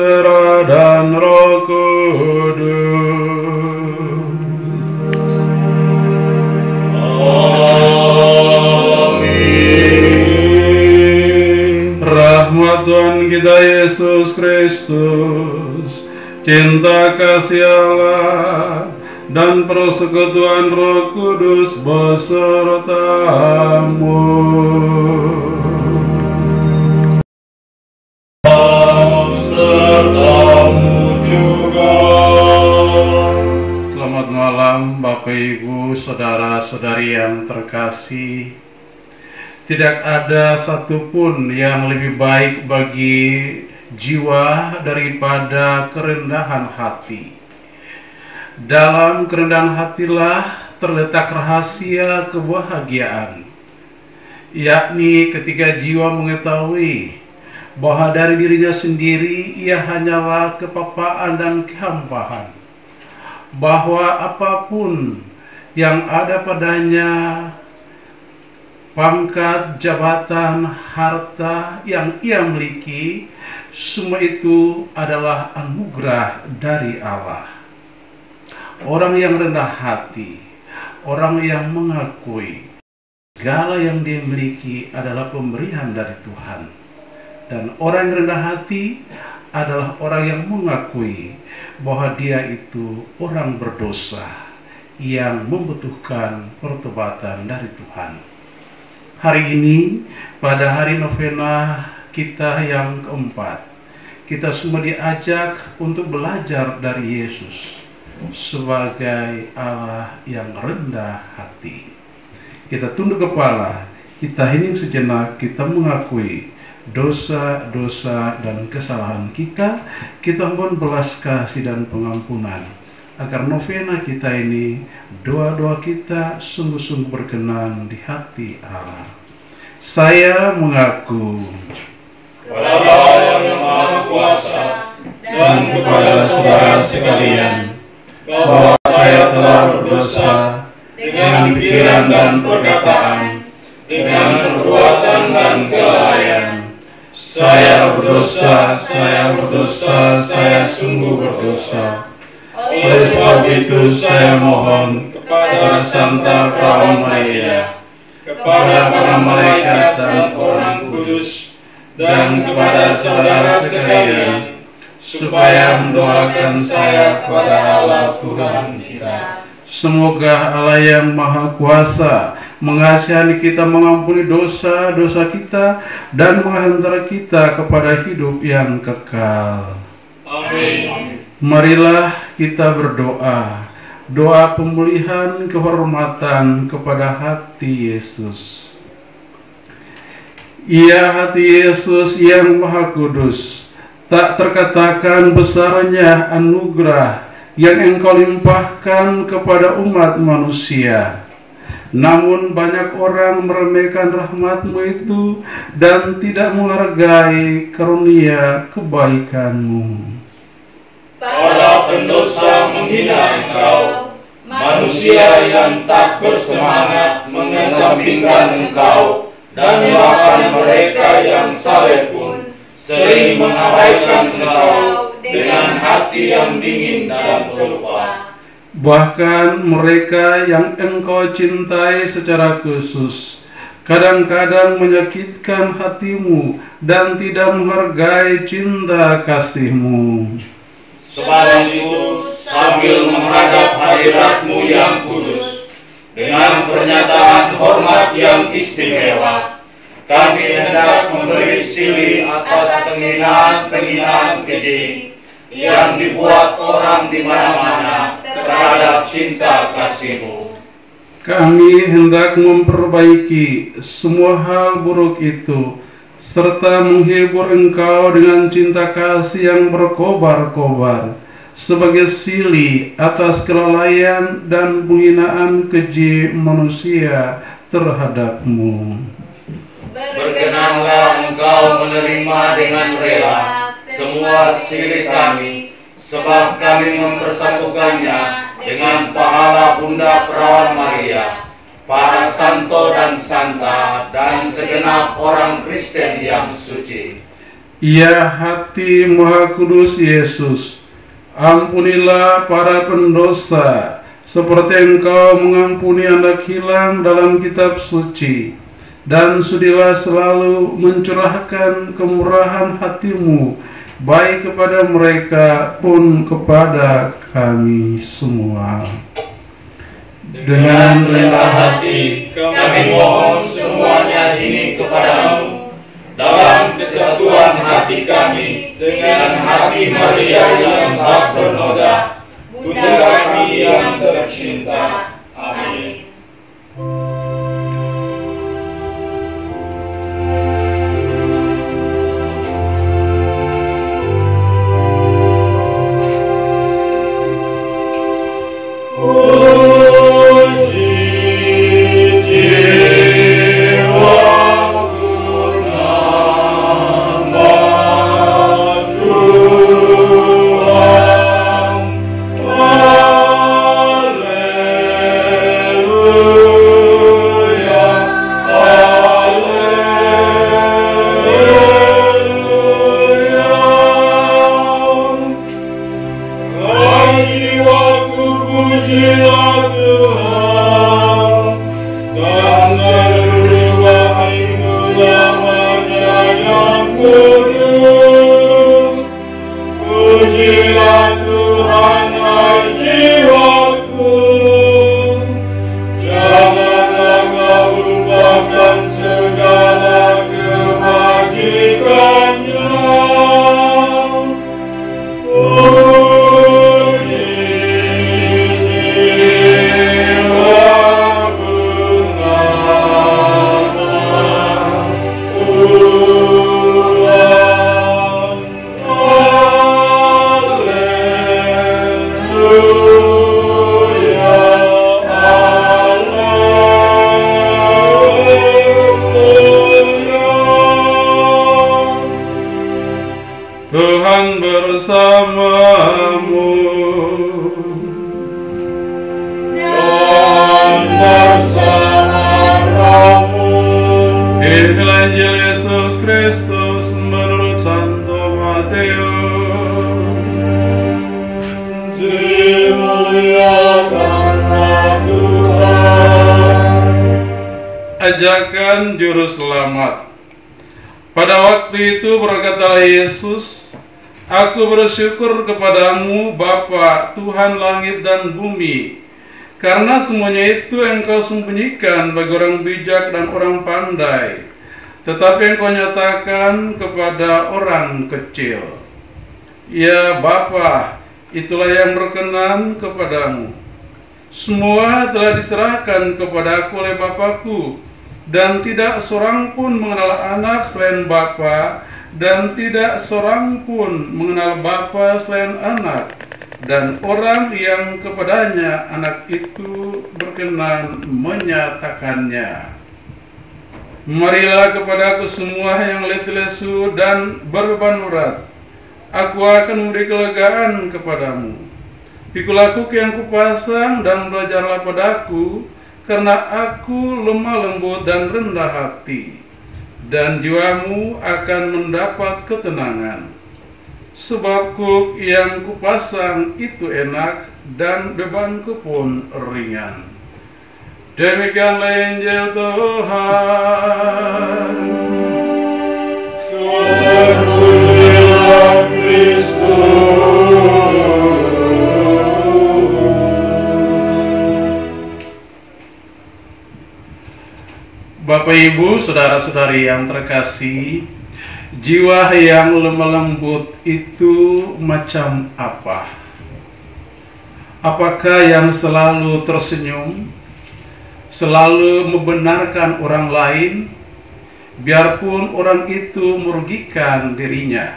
Putra, dan Roh Kudus. Amin. Rahmat Tuhan kita Yesus Kristus, cinta kasih Allah, dan persekutuan Roh Kudus besertamu. Sertamu juga. Selamat malam Bapak Ibu, saudara-saudari yang terkasih. Tidak ada satupun yang lebih baik bagi jiwa daripada kerendahan hati. Dalam kerendahan hatilah terletak rahasia kebahagiaan, yakni ketika jiwa mengetahui bahwa dari dirinya sendiri ia hanyalah kepapaan dan kehampaan, bahwa apapun yang ada padanya, pangkat, jabatan, harta yang ia miliki, semua itu adalah anugerah dari Allah. Orang yang rendah hati, orang yang mengakui segala yang dia miliki adalah pemberian dari Tuhan. Dan orang yang rendah hati adalah orang yang mengakui bahwa dia itu orang berdosa yang membutuhkan pertobatan dari Tuhan. Hari ini, pada hari novena kita yang keempat, kita semua diajak untuk belajar dari Yesus sebagai Allah yang rendah hati. Kita tunduk kepala, kita hening sejenak, kita mengakui dosa-dosa dan kesalahan kita. Kita mohon belas kasih dan pengampunan, agar novena kita ini, doa-doa kita sungguh-sungguh berkenan di hati Allah. Saya mengaku kepada Allah yang Maha Kuasa dan kepada saudara sekalian bahwa saya telah berdosa dengan pikiran dan perkataan, dengan perbuatan dan kelalaian. Saya berdosa, saya sungguh berdosa. Oleh sebab itu saya mohon kepada Santa Perawan Maria, kepada para malaikat dan orang kudus, dan kepada saudara sekalian, supaya mendoakan saya kepada Allah Tuhan kita. semoga Allah yang Maha Kuasa mengasihani kita, mengampuni dosa-dosa kita, dan menghantar kita kepada hidup yang kekal. Amin. Marilah kita berdoa, doa pemulihan kehormatan kepada hati Yesus. Ya hati Yesus yang Maha Kudus, tak terkatakan besarnya anugerah yang Engkau limpahkan kepada umat manusia. Namun banyak orang meremehkan rahmat-Mu itu dan tidak menghargai karunia kebaikan-Mu. Para pendosa menghina Engkau, manusia yang tak bersemangat mengesampingkan Engkau, dan bahkan mereka yang saleh pun sering mengabaikan Engkau dengan hati yang dingin dan pelupa. Bahkan mereka yang Engkau cintai secara khusus kadang-kadang menyakitkan hati-Mu dan tidak menghargai cinta kasih-Mu. Sebab itu, sambil menghadap hadirat-Mu yang kudus, dengan pernyataan hormat yang istimewa, kami hendak memberi silih atas penghinaan-penghinaan keji yang dibuat orang di mana-mana terhadap cinta kasih-Mu. Kami hendak memperbaiki semua hal buruk itu, serta menghibur Engkau dengan cinta kasih yang berkobar-kobar, sebagai silih atas kelalaian dan penghinaan keji manusia terhadap-Mu. Berkenanlah Engkau menerima dengan rela semua silih kami, sebab kami mempersatukannya dengan pahala Bunda Perawan Maria, para santo dan santa, dan segenap orang Kristen yang suci. Ya hati Maha Kudus Yesus, ampunilah para pendosa, seperti Engkau mengampuni anak hilang dalam kitab suci. Dan sudilah selalu mencurahkan kemurahan hati-Mu, baik kepada mereka pun kepada kami semua. Dengan rendah hati kami mohon semuanya ini kepadamu, dalam kesatuan hati kami dengan hati Maria yang tak bernoda, Bunda kami yang tercinta. Amin. Tuhan bersamamu. Dan bersamamu. Inilah Injil Yesus Kristus menurut Santo Matius. Dimuliakanlah Tuhan. Ajakan Juru Selamat. Pada waktu itu berkatalah Yesus, Aku bersyukur kepadamu Bapa, Tuhan langit dan bumi, karena semuanya itu Engkau sembunyikan bagi orang bijak dan orang pandai, tetapi Engkau nyatakan kepada orang kecil. Ya Bapa, itulah yang berkenan kepadamu. Semua telah diserahkan kepada Aku oleh Bapa-Ku, dan tidak seorang pun mengenal anak selain Bapa, dan tidak seorang pun mengenal Bapa selain anak, dan orang yang kepadanya anak itu berkenan menyatakannya. Marilah kepadaku semua yang letih lesu dan berbeban berat, Aku akan memberi kelegaan kepadamu. Pikulah kuk yang kupasang dan belajarlah padaku, karena Aku lemah lembut dan rendah hati, dan jiwamu akan mendapat ketenangan. Sebab kuk yang kupasang itu enak, dan bebanku pun ringan. Demikianlah Injil Tuhan. Terpujilah Kristus. Bapak Ibu, saudara-saudari yang terkasih, jiwa yang lemah lembut itu macam apa? Apakah yang selalu tersenyum, selalu membenarkan orang lain, biarpun orang itu merugikan dirinya,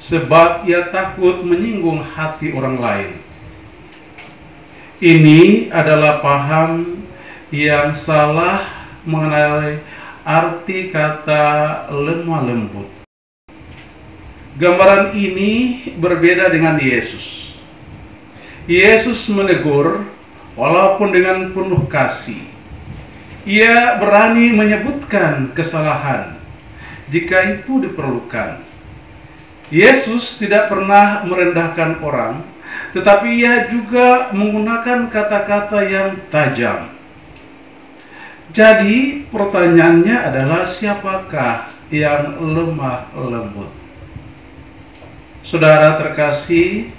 sebab ia takut menyinggung hati orang lain? Ini adalah paham yang salah mengenai arti kata lemah lembut. Gambaran ini berbeda dengan Yesus. Yesus menegur walaupun dengan penuh kasih. Ia berani menyebutkan kesalahan. jika itu diperlukan. Yesus tidak pernah merendahkan orang, tetapi Ia juga menggunakan kata-kata yang tajam. Jadi pertanyaannya adalah, siapakah yang lemah lembut? Saudara terkasih,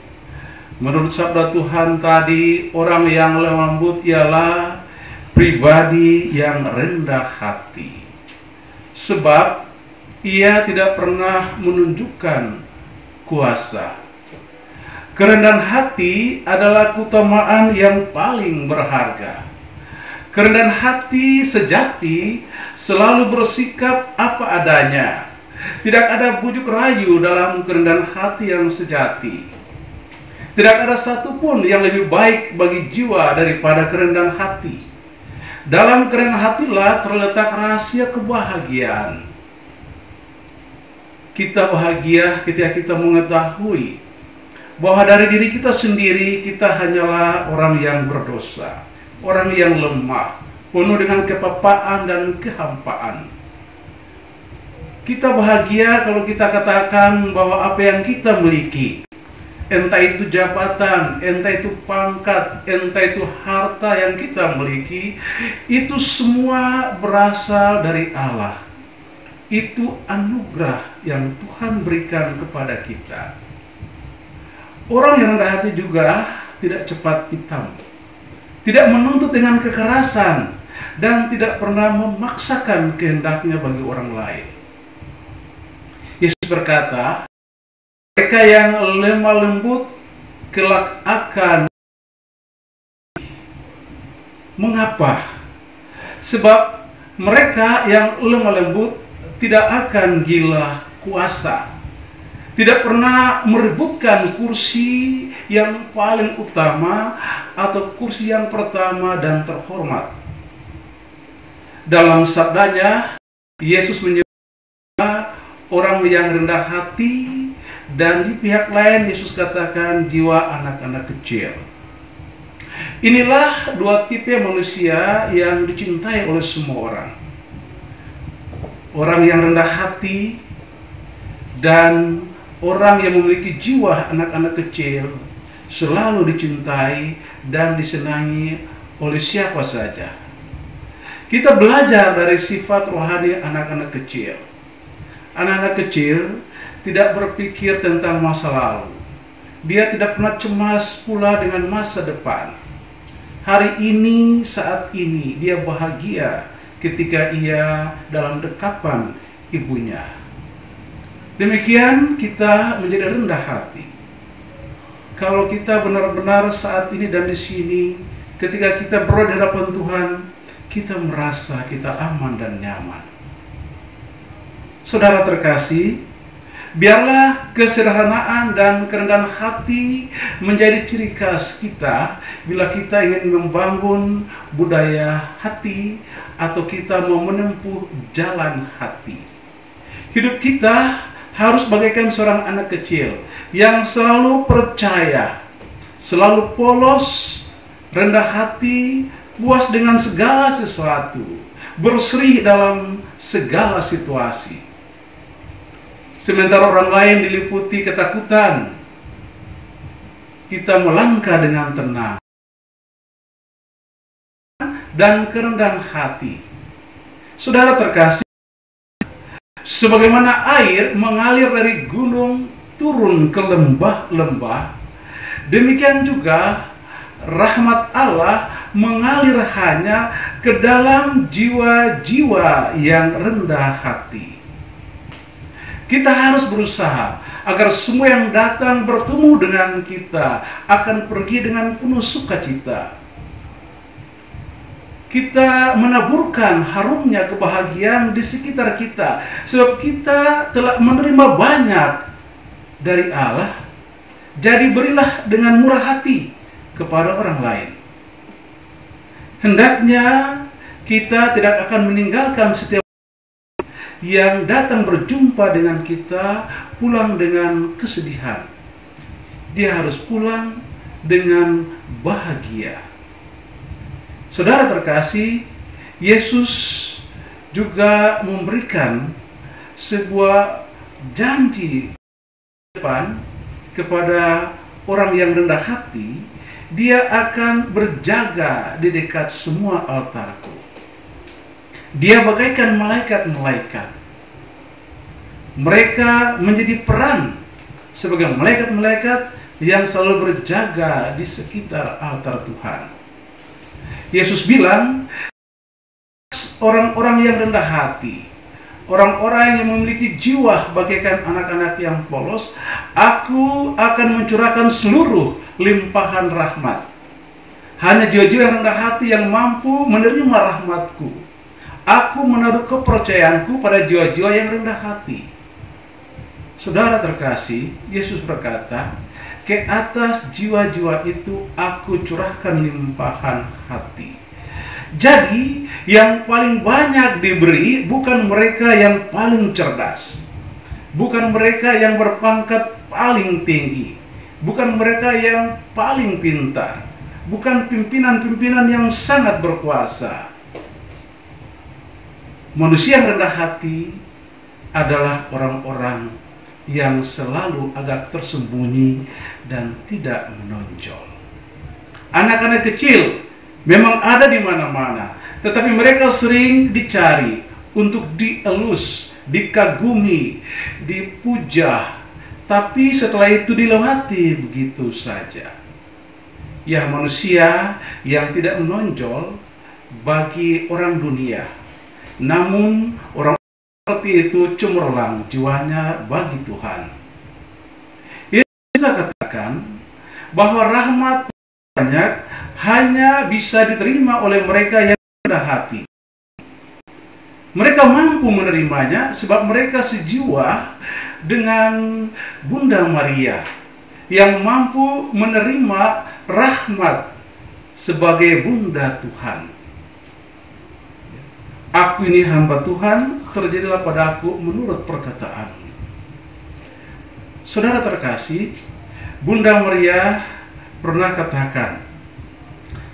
menurut sabda Tuhan tadi, orang yang lemah lembut ialah pribadi yang rendah hati. Sebab ia tidak pernah menunjukkan kuasa. Kerendahan hati adalah keutamaan yang paling berharga. Kerendahan hati sejati selalu bersikap apa adanya. Tidak ada bujuk rayu dalam kerendahan hati yang sejati. Tidak ada satupun yang lebih baik bagi jiwa daripada kerendahan hati. Dalam kerendahan hatilah terletak rahasia kebahagiaan. Kita bahagia ketika kita mengetahui bahwa dari diri kita sendiri kita hanyalah orang yang berdosa, orang yang lemah, penuh dengan kepapaan dan kehampaan. Kita bahagia kalau kita katakan bahwa apa yang kita miliki, entah itu jabatan, entah itu pangkat, entah itu harta yang kita miliki, itu semua berasal dari Allah. Itu anugerah yang Tuhan berikan kepada kita. Orang yang rendah hati juga tidak cepat hitam, tidak menuntut dengan kekerasan, dan tidak pernah memaksakan kehendaknya bagi orang lain. Yesus berkata, mereka yang lemah lembut kelak akan. Mengapa? Sebab mereka yang lemah lembut tidak akan gila kuasa, tidak pernah merebutkan kursi yang paling utama atau kursi yang pertama dan terhormat. Dalam sabdanya, Yesus menyebut orang yang rendah hati, dan di pihak lain Yesus katakan jiwa anak-anak kecil. Inilah dua tipe manusia yang dicintai oleh semua orang. Orang yang rendah hati dan orang yang memiliki jiwa anak-anak kecil selalu dicintai dan disenangi oleh siapa saja. Kita belajar dari sifat rohani anak-anak kecil. Anak-anak kecil tidak berpikir tentang masa lalu. Dia tidak pernah cemas pula dengan masa depan. Hari ini, saat ini, dia bahagia ketika ia dalam dekapan ibunya. Demikian kita menjadi rendah hati. Kalau kita benar-benar saat ini dan di sini, ketika kita berada di hadapan Tuhan, kita merasa kita aman dan nyaman. Saudara terkasih, biarlah kesederhanaan dan kerendahan hati menjadi ciri khas kita bila kita ingin membangun budaya hati atau kita mau menempuh jalan hati. Hidup kita harus bagaikan seorang anak kecil yang selalu percaya, selalu polos, rendah hati, puas dengan segala sesuatu, berseri dalam segala situasi. Sementara orang lain diliputi ketakutan, kita melangkah dengan tenang dan kerendahan hati. Saudara terkasih, sebagaimana air mengalir dari gunung turun ke lembah-lembah, demikian juga rahmat Allah mengalir hanya ke dalam jiwa-jiwa yang rendah hati. Kita harus berusaha agar semua yang datang bertemu dengan kita akan pergi dengan penuh sukacita. Kita menaburkan harumnya kebahagiaan di sekitar kita, sebab kita telah menerima banyak dari Allah. Jadi berilah dengan murah hati kepada orang lain. Hendaknya kita tidak akan meninggalkan setiap yang datang berjumpa dengan kita pulang dengan kesedihan. Dia harus pulang dengan bahagia. Saudara terkasih, Yesus juga memberikan sebuah janji depan kepada orang yang rendah hati, dia akan berjaga di dekat semua altarku. Dia bagaikan malaikat-malaikat. Mereka menjadi peran sebagai malaikat-malaikat yang selalu berjaga di sekitar altar Tuhan. Yesus bilang, orang-orang yang rendah hati, orang-orang yang memiliki jiwa bagaikan anak-anak yang polos, Aku akan mencurahkan seluruh limpahan rahmat. Hanya jiwa-jiwa yang rendah hati yang mampu menerima rahmatku. Aku menaruh kepercayaanku pada jiwa-jiwa yang rendah hati. Saudara terkasih, Yesus berkata, ke atas jiwa-jiwa itu aku curahkan limpahan hati. Jadi, yang paling banyak diberi bukan mereka yang paling cerdas, bukan mereka yang berpangkat paling tinggi, bukan mereka yang paling pintar, bukan pimpinan-pimpinan yang sangat berkuasa. Manusia yang rendah hati adalah orang-orang yang selalu agak tersembunyi dan tidak menonjol. Anak-anak kecil memang ada di mana-mana, tetapi mereka sering dicari untuk dielus, dikagumi, dipuja, tapi setelah itu dilewati begitu saja. Ya, manusia yang tidak menonjol bagi orang dunia, namun orang seperti itu cemerlang jiwanya bagi Tuhan. Kita katakan bahwa rahmat banyak hanya bisa diterima oleh mereka yang rendah hati. Mereka mampu menerimanya sebab mereka sejiwa dengan Bunda Maria yang mampu menerima rahmat sebagai Bunda Tuhan. Aku ini hamba Tuhan, terjadilah padaku menurut perkataan-Mu. Saudara terkasih, Bunda Maria pernah katakan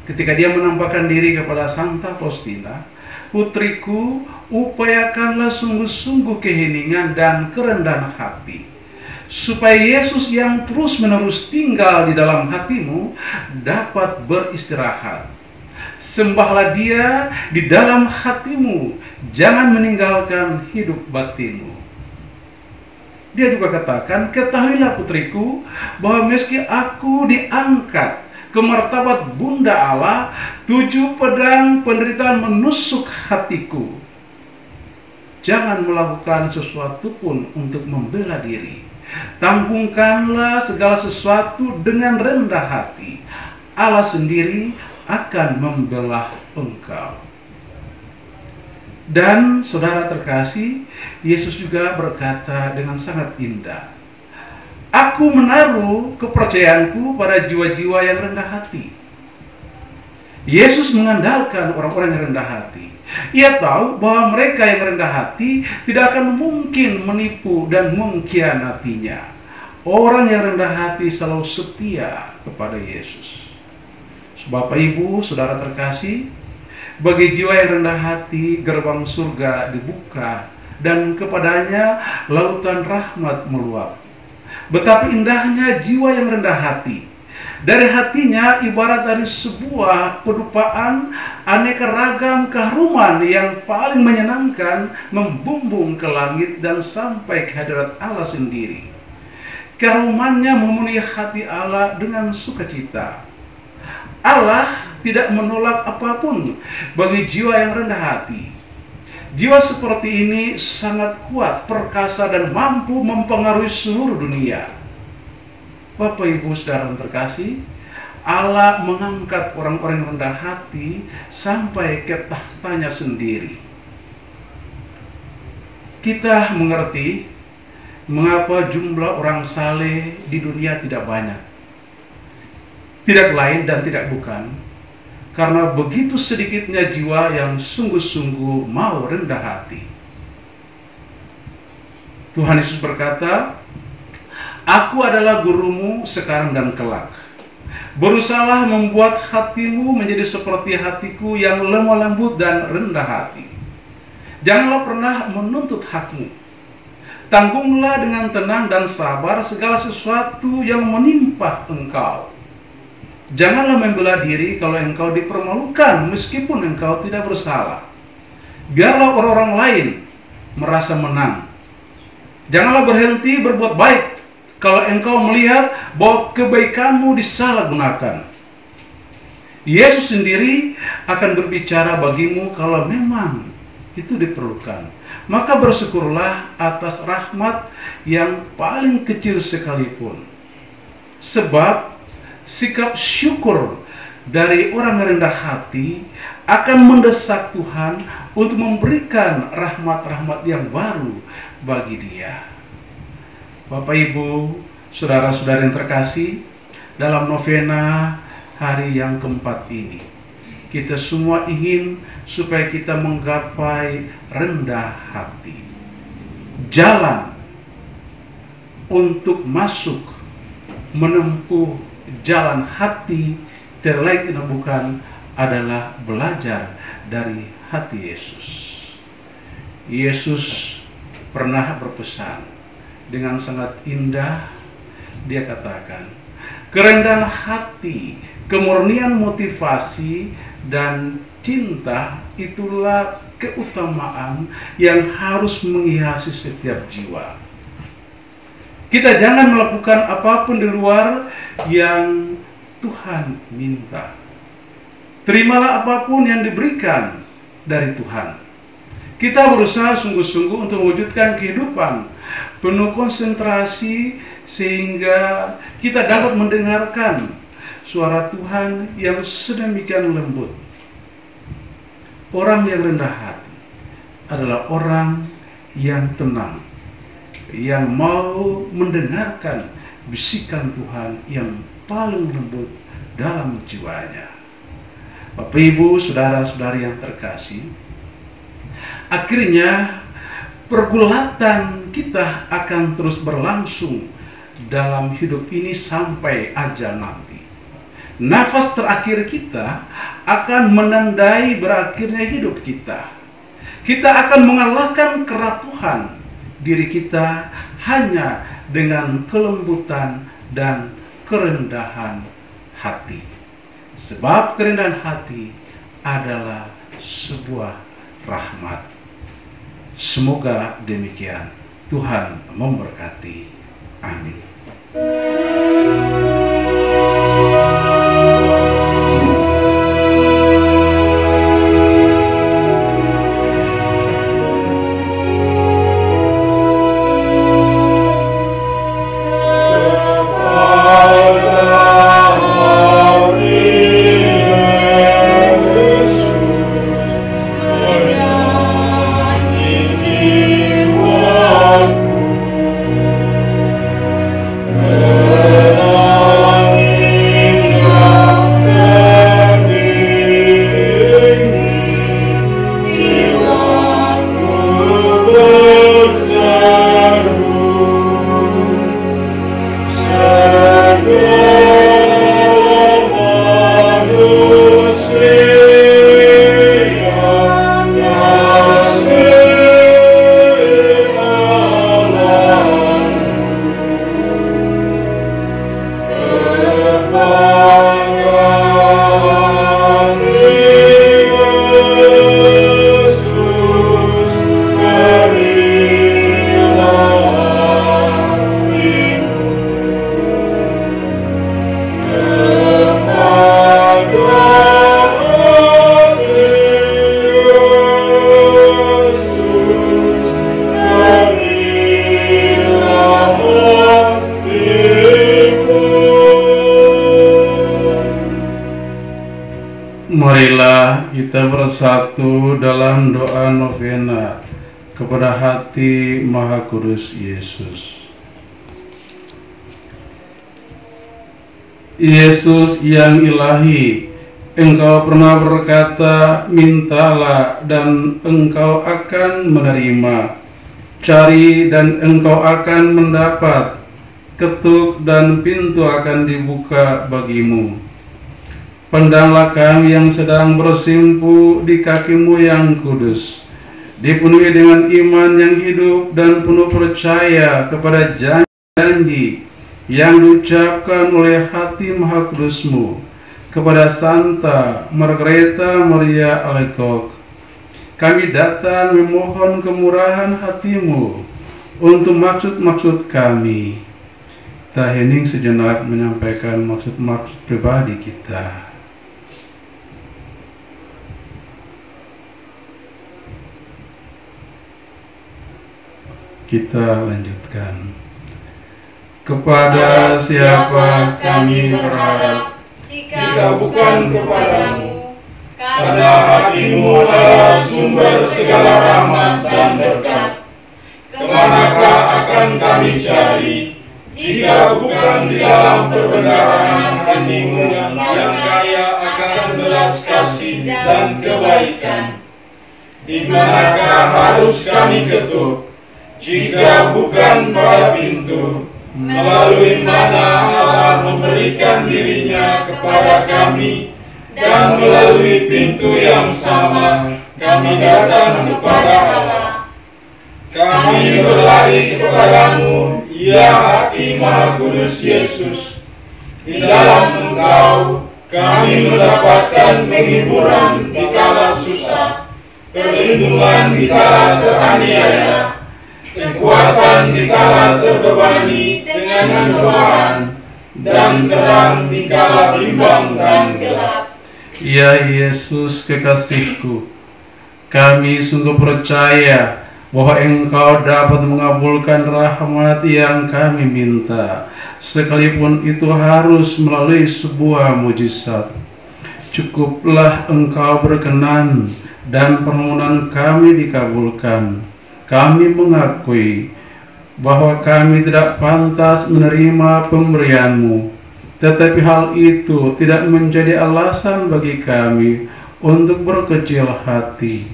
ketika dia menampakkan diri kepada Santa Faustina, putriku, upayakanlah sungguh-sungguh keheningan dan kerendahan hati, supaya Yesus yang terus-menerus tinggal di dalam hatimu dapat beristirahat. Sembahlah Dia di dalam hatimu, jangan meninggalkan hidup batinmu. Dia juga katakan, ketahuilah putriku, bahwa meski aku diangkat ke martabat Bunda Allah, 7 pedang penderitaan menusuk hatiku. Jangan melakukan sesuatu pun untuk membela diri. Tanggungkanlah segala sesuatu dengan rendah hati. Allah sendiri akan membela engkau. Dan saudara terkasih, Yesus juga berkata dengan sangat indah, Aku menaruh kepercayaanku pada jiwa-jiwa yang rendah hati. Yesus mengandalkan orang-orang yang rendah hati. Ia tahu bahwa mereka yang rendah hati tidak akan mungkin menipu dan mengkhianatinya. Orang yang rendah hati selalu setia kepada Yesus. Bapak, Ibu, saudara terkasih, bagi jiwa yang rendah hati, gerbang surga dibuka dan kepadanya lautan rahmat meluap. Betapa indahnya jiwa yang rendah hati. Dari hatinya ibarat dari sebuah pedupaan aneka ragam keharuman yang paling menyenangkan membumbung ke langit dan sampai ke hadirat Allah sendiri. Keharumannya memenuhi hati Allah dengan sukacita. Allah tidak menolak apapun bagi jiwa yang rendah hati. Jiwa seperti ini sangat kuat, perkasa, dan mampu mempengaruhi seluruh dunia. Bapak, Ibu, saudara terkasih, Allah mengangkat orang-orang yang rendah hati sampai ke tahtanya sendiri. Kita mengerti mengapa jumlah orang saleh di dunia tidak banyak. Tidak lain dan tidak bukan karena begitu sedikitnya jiwa yang sungguh-sungguh mau rendah hati. Tuhan Yesus berkata, Aku adalah gurumu sekarang dan kelak. Berusahalah membuat hatimu menjadi seperti hatiku yang lemah lembut dan rendah hati. Janganlah pernah menuntut hakmu, Tanggunglah dengan tenang dan sabar segala sesuatu yang menimpa engkau. Janganlah membela diri kalau engkau dipermalukan meskipun engkau tidak bersalah. Biarlah orang-orang lain merasa menang. Janganlah berhenti berbuat baik kalau engkau melihat bahwa kebaikanmu disalahgunakan. Yesus sendiri akan berbicara bagimu kalau memang itu diperlukan. Maka bersyukurlah atas rahmat yang paling kecil sekalipun. Sebab sikap syukur dari orang rendah hati akan mendesak Tuhan untuk memberikan rahmat-rahmat yang baru bagi dia. Bapak, Ibu, saudara-saudara yang terkasih, dalam novena hari yang keempat ini, kita semua ingin supaya kita menggapai rendah hati. Jalan untuk masuk menempuh jalan hati terbaik dan bukan adalah belajar dari hati Yesus. Yesus pernah berpesan dengan sangat indah. Dia katakan, kerendahan hati, kemurnian motivasi, dan cinta itulah keutamaan yang harus menghiasi setiap jiwa. Kita jangan melakukan apapun di luar yang Tuhan minta. Terimalah apapun yang diberikan dari Tuhan. Kita berusaha sungguh-sungguh untuk mewujudkan kehidupan penuh konsentrasi sehingga kita dapat mendengarkan suara Tuhan yang sedemikian lembut. Orang yang rendah hati adalah orang yang tenang, yang mau mendengarkan bisikan Tuhan yang paling lembut dalam jiwanya. Bapak, Ibu, saudara-saudari yang terkasih, akhirnya pergulatan kita akan terus berlangsung dalam hidup ini sampai ajal nanti. Nafas terakhir kita akan menandai berakhirnya hidup kita. Kita akan mengalahkan kerapuhan diri kita hanya dengan kelembutan dan kerendahan hati. Sebab kerendahan hati adalah sebuah rahmat. Semoga demikian. Tuhan memberkati. Amin. Marilah kita bersatu dalam doa novena kepada hati Maha Kudus Yesus. Yesus yang ilahi, Engkau pernah berkata, mintalah dan Engkau akan menerima, cari dan Engkau akan mendapat, ketuk dan pintu akan dibuka bagimu. Pandanglah kami yang sedang bersimpu di kaki-Mu yang kudus, dipenuhi dengan iman yang hidup dan penuh percaya kepada janji yang diucapkan oleh hati Maha Kudus-Mu kepada Santa Margareta Maria Alacoque. Kami datang memohon kemurahan hati-Mu untuk maksud-maksud kami. Kita hening sejenak menyampaikan maksud-maksud pribadi kita. Kita lanjutkan. Kepada siapa kami berharap jika bukan kepadamu, karena hati-Mu adalah sumber segala rahmat dan berkat. Kemanakah akan kami cari jika bukan di dalam perbendaharaan hati-Mu yang kaya akan belas kasih dan kebaikan? Di manakah harus kami ketuk jika bukan pada pintu melalui mana Allah memberikan dirinya kepada kami, dan melalui pintu yang sama kami datang kepada Allah. Kami berlari kepadamu, ya hati Maha Kudus Yesus. Di dalam Engkau kami mendapatkan penghiburan di kala susah, perlindungan di kala teraniaya, kekuatan di kala terbebani dengan cobaan, dan terang di kala bimbang dan gelap. Ya Yesus kekasihku, kami sungguh percaya bahwa Engkau dapat mengabulkan rahmat yang kami minta, sekalipun itu harus melalui sebuah mujizat. Cukuplah Engkau berkenan dan permohonan kami dikabulkan. Kami mengakui bahwa kami tidak pantas menerima pemberian-Mu, tetapi hal itu tidak menjadi alasan bagi kami untuk berkecil hati.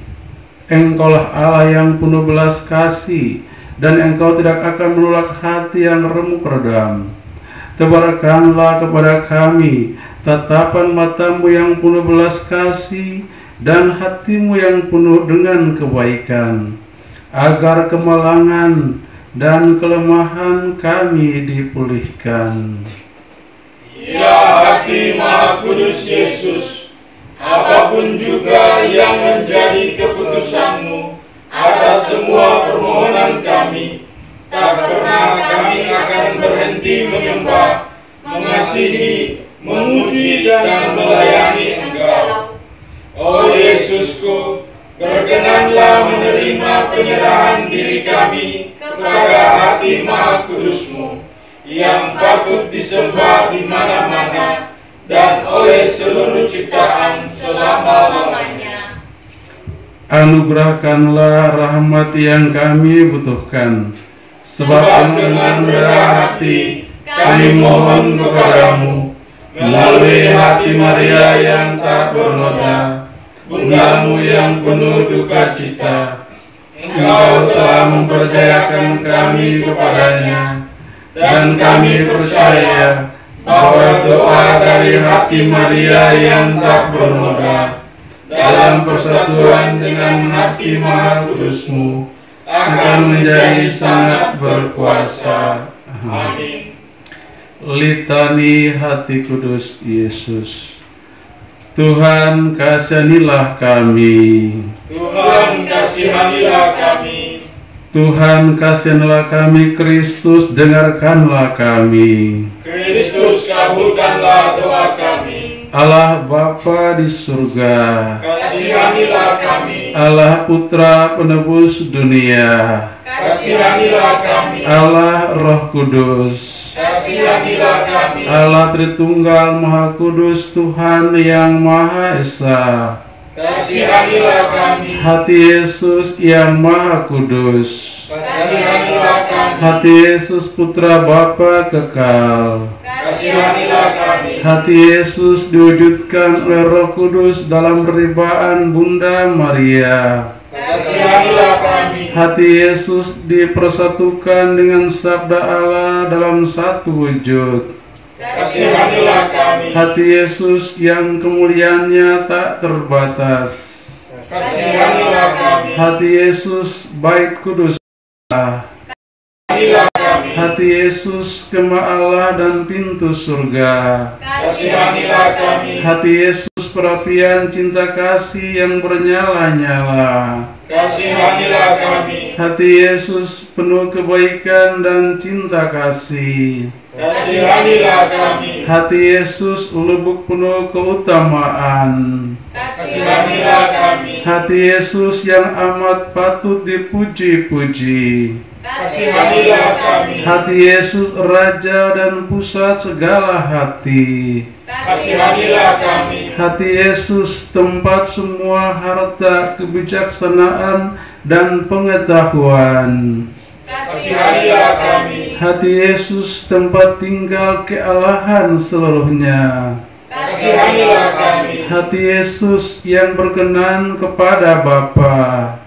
Engkaulah Allah yang penuh belas kasih, dan Engkau tidak akan menolak hati yang remuk redam. Tebarkanlah kepada kami tatapan mata-Mu yang penuh belas kasih dan hati-Mu yang penuh dengan kebaikan, agar kemalangan dan kelemahan kami dipulihkan. Ya hati Maha Kudus Yesus, apapun juga yang menjadi keputusan-Mu atas semua permohonan kami, tak pernah kami akan berhenti menyembah, mengasihi, memuji dan melayani Engkau. Oh Yesusku, berkenanlah menerima penyerahan diri kami kepada hati Maha Kudus-Mu yang patut disembah di mana-mana dan oleh seluruh ciptaan selama-lamanya. Anugerahkanlah rahmat yang kami butuhkan, sebab dengan rendah hati kami mohon kepadamu melalui hati Maria yang tak bernoda, Bunda-Mu yang penuh duka cita. Engkau telah mempercayakan kami kepadanya, dan kami percaya bahwa doa dari hati Maria yang tak bernoda dalam persatuan dengan hati Maha Kudus-Mu akan menjadi sangat berkuasa. Amin. Litani Hati Kudus Yesus. Tuhan, kasihanilah kami. Tuhan, kasihanilah kami. Tuhan, kasihanlah kami. Kristus, dengarkanlah kami. Kristus, kabulkanlah doa kami. Allah Bapa di surga, Kasihanilah kami. Allah Putra penebus dunia, Kasihanilah kami. Allah Roh Kudus, Kasihanilah kami. Allah Tritunggal Maha Kudus, Tuhan yang Maha Esa. Kasihanilah kami. Hati Yesus yang Maha Kudus, Kasihanilah kami. hati Yesus Putra Bapa kekal, Kasihanilah kami. hati Yesus diwujudkan oleh Roh Kudus dalam peribaan Bunda Maria. Kasihanilah kami. Hati Yesus dipersatukan dengan sabda Allah dalam satu wujud. Kasihanilah kami. Hati Yesus yang kemuliaannya tak terbatas. Kasihanilah kami. Hati Yesus bait kudus Allah. Kasihanilah kami. Hati Yesus kemah Allah dan pintu surga. Kasihanilah kami. Hati Yesus perapian cinta kasih yang bernyala-nyala. Kasihanilah kami. Hati Yesus penuh kebaikan dan cinta kasih. Kasihanilah kami. Hati Yesus lubuk penuh keutamaan. Kasihanilah kami. Hati Yesus yang amat patut dipuji-puji. Kasihanilah kami. Hati Yesus Raja dan pusat segala hati. Kasihanilah kami. Hati Yesus tempat semua harta kebijaksanaan dan pengetahuan. Kasihanilah kami. Hati Yesus tempat tinggal kealahan seluruhnya. Kasihanilah kami. Hati Yesus yang berkenan kepada Bapa.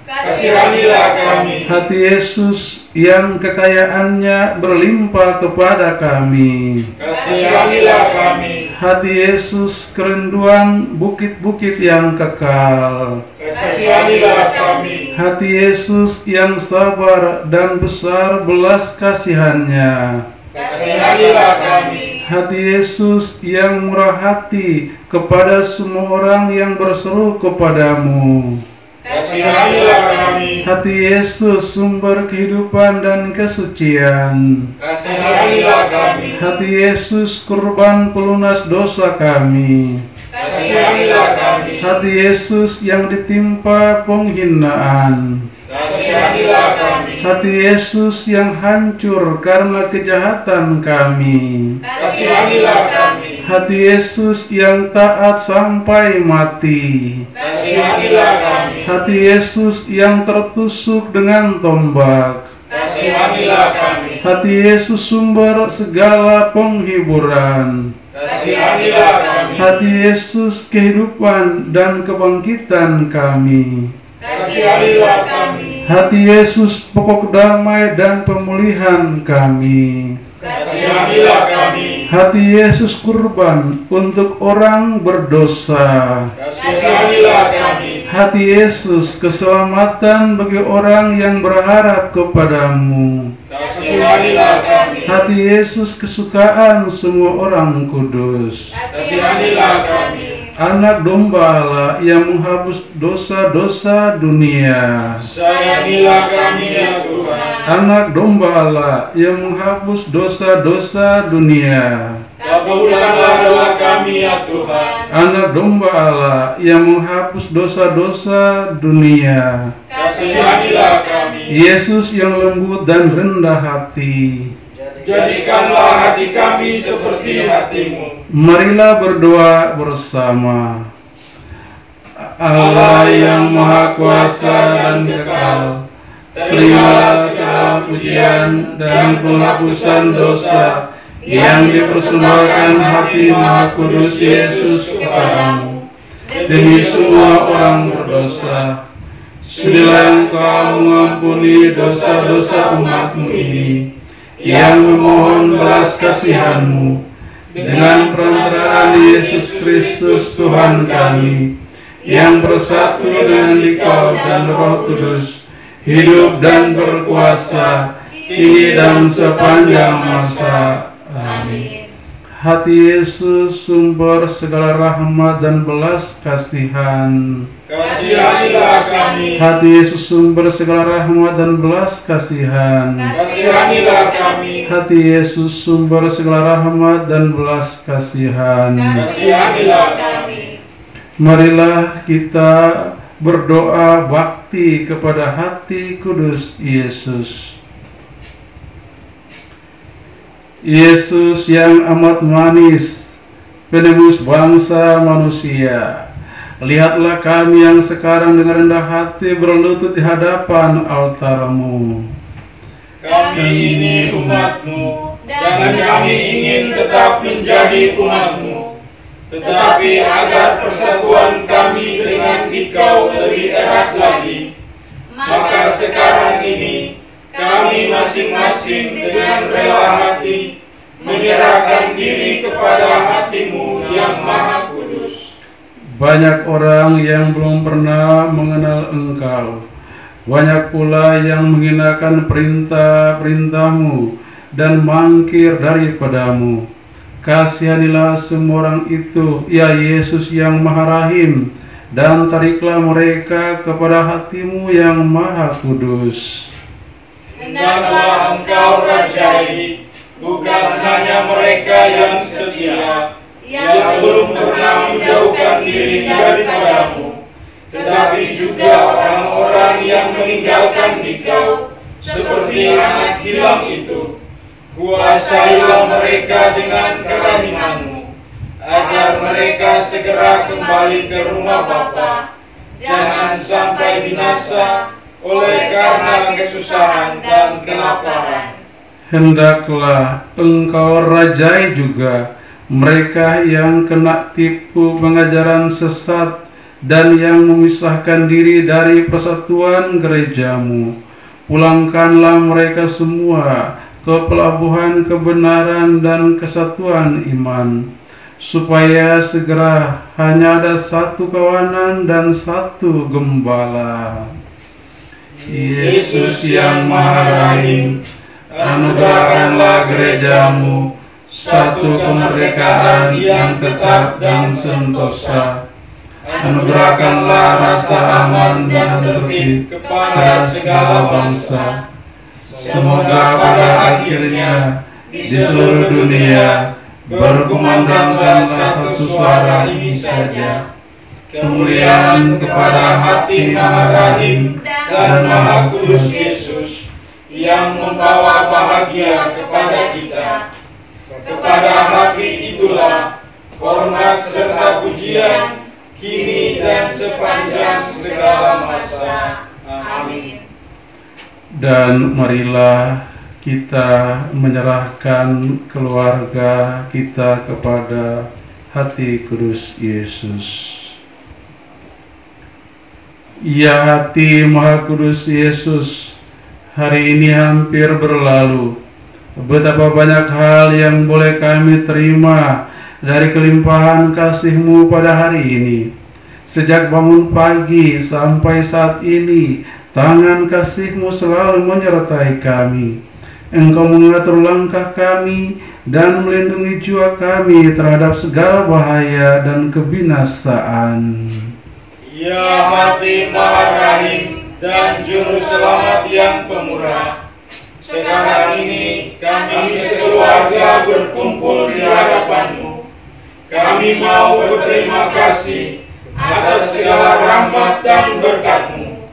Kasihanilah kami. Hati Yesus yang kekayaannya berlimpah kepada kami. Kasihanilah kami. Hati Yesus kerinduan bukit-bukit yang kekal. Kasihanilah kami. Hati Yesus yang sabar dan besar belas kasihannya. Kasihanilah kami. Hati Yesus yang murah hati kepada semua orang yang berseru kepadamu. Kasihanilah kami. Hati Yesus sumber kehidupan dan kesucian. Kasihanilah kami. Hati Yesus kurban pelunas dosa kami. Kasihanilah kami. Hati Yesus yang ditimpa penghinaan. Kasihanilah kami. Hati Yesus yang hancur karena kejahatan kami. Kasihanilah kami. Hati Yesus yang taat sampai mati. Kasihanilah kami. Hati Yesus yang tertusuk dengan tombak. Kasihanilah kami. Hati Yesus sumber segala penghiburan. Kasihanilah kami. Hati Yesus kehidupan dan kebangkitan kami. Kasihanilah kami. Hati Yesus pokok damai dan pemulihan kami. Kasihanilah kami. Hati Yesus kurban untuk orang berdosa. Kasihanilah kami. Hati Yesus keselamatan bagi orang yang berharap kepadamu. Kasihanilah kami. Hati Yesus kesukaan semua orang kudus. Kasihanilah kami. Anak domba Allah yang menghapus dosa-dosa dunia. Sayangilah kami ya Tuhan. Anak domba Allah yang menghapus dosa-dosa dunia. Kabulkanlah doa kami ya Tuhan. Anak domba Allah yang menghapus dosa-dosa dunia. Kasihanilah kami. Yesus yang lembut dan rendah hati. Jadikanlah hati kami seperti hati-Mu. Marilah berdoa bersama. Allah yang Maha Kuasa dan kekal, terimalah segala pujian dan penghapusan dosa yang dipersembahkan hati Maha Kudus Yesus kepadamu demi semua orang berdosa. Sudilah Engkau mengampuni dosa-dosa umat-Mu ini yang memohon belas kasihan-Mu dengan perantaraan Yesus Kristus Tuhan kami, yang bersatu dengan Dikau dan Roh Kudus, hidup dan berkuasa kini dan sepanjang masa. Amin. Hati Yesus sumber segala rahmat dan belas kasihan. Kasihanilah kami. Hati Yesus sumber segala rahmat dan belas kasihan. Kasihanilah kami. Hati Yesus sumber segala rahmat dan belas kasihan. Kasihanilah kami. Marilah kita berdoa bakti kepada hati kudus Yesus. Yesus yang amat manis, penebus bangsa manusia, lihatlah kami yang sekarang dengan rendah hati berlutut di hadapan altar-Mu. Kami ini umat-Mu, dan kami ingin tetap menjadi umat-Mu. Tetapi agar persatuan kami dengan Dikau lebih erat lagi, maka sekarang ini kami masing-masing dengan rela hati menyerahkan diri kepada hati-Mu yang Maha Kudus. Banyak orang yang belum pernah mengenal Engkau, Banyak pula yang menghinakan perintah-perintah-Mu dan mangkir daripadamu. Kasihanilah semua orang itu, ya Yesus yang Maha Rahim, dan tariklah mereka kepada hati-Mu yang Maha Kudus. Hendaklah Engkau rajai bukan hanya mereka yang setia, yang belum pernah menjauhkan diri daripada-Mu, tetapi juga orang-orang yang meninggalkan Dikau, seperti anak hilang itu. Kuasailah mereka dengan kerahiman-Mu, agar mereka segera kembali ke rumah Bapa. Jangan sampai binasa oleh karena kesusahan dan kelaparan. Hendaklah Engkau rajai juga mereka yang kena tipu pengajaran sesat dan yang memisahkan diri dari persatuan gereja-Mu. Pulangkanlah mereka semua ke pelabuhan kebenaran dan kesatuan iman, supaya segera hanya ada satu kawanan dan satu gembala. Yesus yang Maha Rahim, anugerahkanlah gereja-Mu satu kemerdekaan yang tetap dan sentosa. Anugerahkanlah rasa aman dan tertib kepada segala bangsa. Semoga pada akhirnya di seluruh dunia berkumandangkan satu suara ini saja: kemuliaan kepada hati Maha Rahim dan Maha Kudus Yesus, yang membawa bahagia kepada kita. Kepada hati itulah hormat serta pujian kini dan sepanjang segala masa. Amin. Dan marilah kita menyerahkan keluarga kita kepada hati kudus Yesus. Ya hati Maha Kudus Yesus, hari ini hampir berlalu. Betapa banyak hal yang boleh kami terima dari kelimpahan kasih-Mu pada hari ini. Sejak bangun pagi sampai saat ini, tangan kasih-Mu selalu menyertai kami. Engkau mengatur langkah kami dan melindungi jiwa kami terhadap segala bahaya dan kebinasaan. Ya hati Maha Rahim dan Juru Selamat yang pemurah, sekarang ini kami sekeluarga berkumpul di hadapan-Mu. Kami mau berterima kasih atas segala rahmat dan berkat-Mu.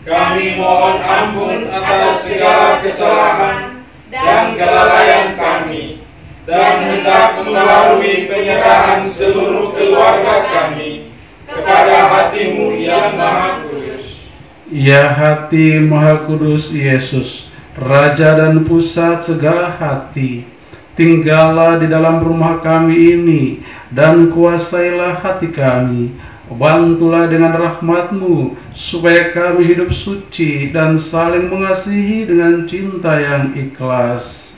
Kami mohon ampun atas segala kesalahan dan kelalaian kami, dan hendak membarui penyerahan seluruh keluarga kami kepada hati-Mu yang Maha Kudus. Ya hati Maha Kudus Yesus, Raja dan pusat segala hati, tinggallah di dalam rumah kami ini dan kuasailah hati kami. Bantulah dengan rahmat-Mu supaya kami hidup suci dan saling mengasihi dengan cinta yang ikhlas.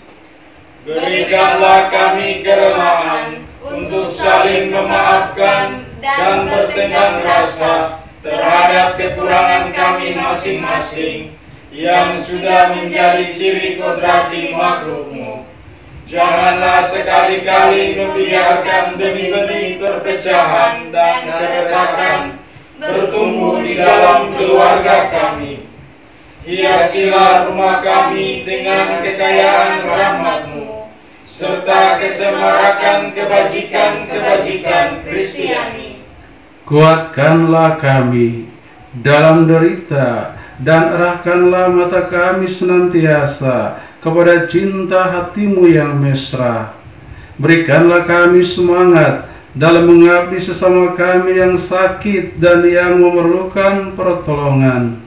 Berikanlah kami kerelaan untuk saling memaafkan dan bertenggang rasa terhadap kekurangan kami masing-masing yang sudah menjadi ciri kodrati makhluk-Mu. Janganlah sekali-kali membiarkan benih-benih perpecahan dan keretakan bertumbuh di dalam keluarga kami. Hiasilah rumah kami dengan kekayaan rahmat-Mu, serta kesemarakan kebajikan-kebajikan Kristiani. Kuatkanlah kami dalam derita, dan arahkanlah mata kami senantiasa kepada cinta hati-Mu yang mesra. Berikanlah kami semangat dalam mengabdi sesama kami yang sakit dan yang memerlukan pertolongan.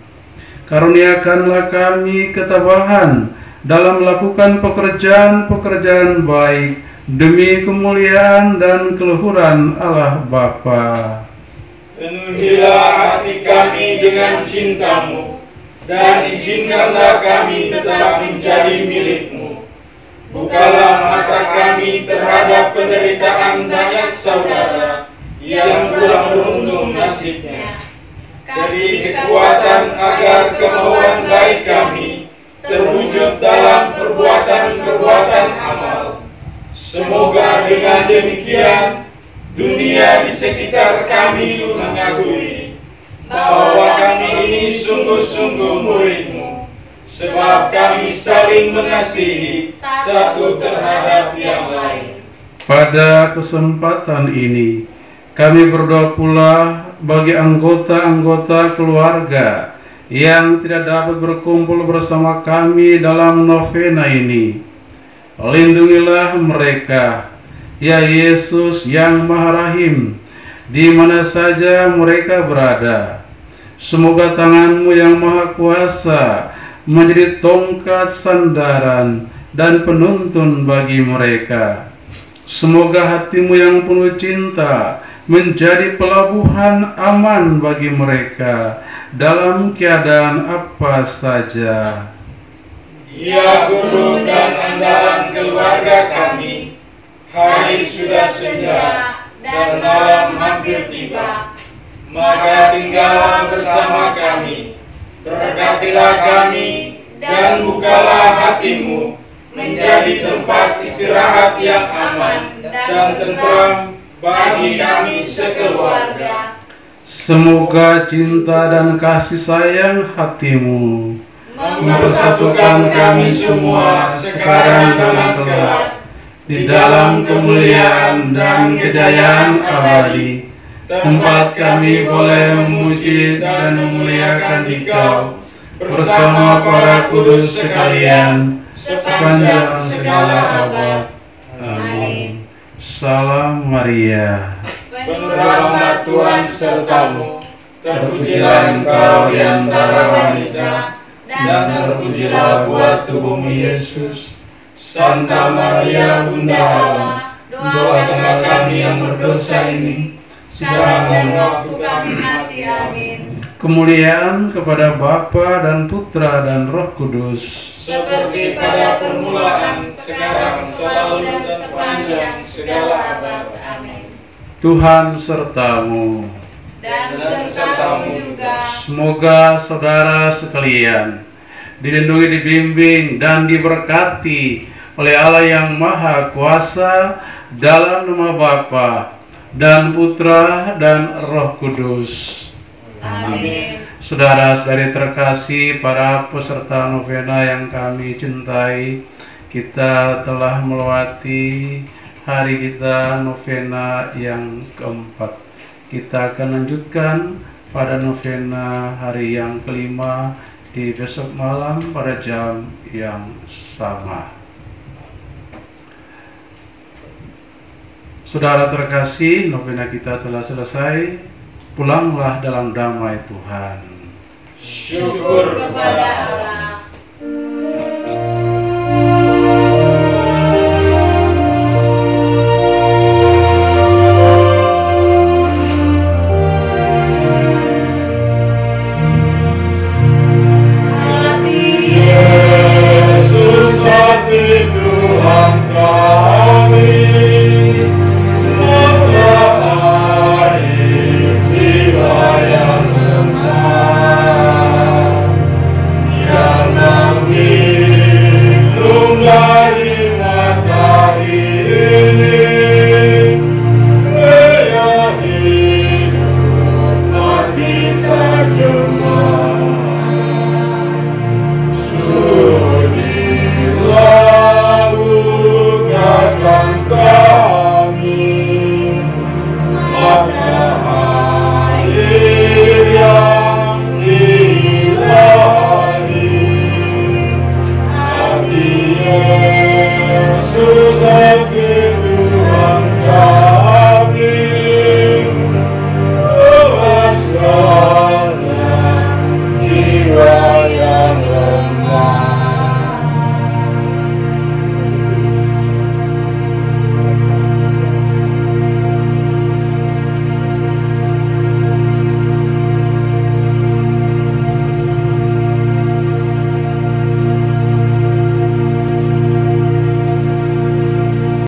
Karuniakanlah kami ketabahan dalam melakukan pekerjaan-pekerjaan baik demi kemuliaan dan keluhuran Allah Bapa. Penuhilah hati kami dengan cinta-Mu, dan izinkanlah kami tetap menjadi milik-Mu. Bukalah mata kami terhadap penderitaan banyak saudara yang kurang beruntung nasibnya. Beri kekuatan agar kemauan Dengan demikian, dunia di sekitar kami mengakui bahwa kami ini sungguh-sungguh murid-Mu, sebab kami saling mengasihi satu terhadap yang lain. Pada kesempatan ini, kami berdoa pula bagi anggota-anggota keluarga yang tidak dapat berkumpul bersama kami dalam novena ini. Lindungilah mereka, ya Yesus yang Maha Rahim, di mana saja mereka berada. Semoga tangan-Mu yang Maha Kuasa menjadi tongkat sandaran dan penuntun bagi mereka. Semoga hati-Mu yang penuh cinta menjadi pelabuhan aman bagi mereka dalam keadaan apa saja. Ya Guru dan andalan keluarga kami, hari sudah senja dan malam hampir tiba. Maka tinggallah bersama kami, berkatilah kami, dan bukalah hati-Mu menjadi tempat istirahat yang aman dan tentram bagi kami sekeluarga. Semoga cinta dan kasih sayang hati-Mu mempersatukan kami semua sekarang dan kelak di dalam kemuliaan dan kejayaan abadi, tempat kami boleh memuji dan memuliakan Dikau bersama para kudus sekalian sepanjang segala abad. Amin. Salam Maria, penuh rahmat Tuhan sertamu, terpujilah Engkau di antara wanita, dan terpujilah buah tubuhmu Yesus. Santa Maria Bunda Allah, doakanlah kami yang berdosa ini, sekarang dan waktu kami mati. Amin. kemuliaan kepada Bapa dan Putra dan Roh Kudus, Seperti pada permulaan, sekarang, selalu, dan sepanjang segala abad. Amin. Tuhan sertamu. Dan sertamu juga. Semoga saudara sekalian dilindungi, dibimbing, dan diberkati oleh Allah yang Maha Kuasa dalam nama Bapa dan Putra dan Roh Kudus. Amin. Saudara-saudari terkasih, para peserta novena yang kami cintai, kita telah melewati hari kita novena yang keempat. Kita akan lanjutkan pada novena hari yang kelima di besok malam pada jam yang sama. Saudara terkasih, novena kita telah selesai. Pulanglah dalam damai Tuhan. Syukur kepada Allah.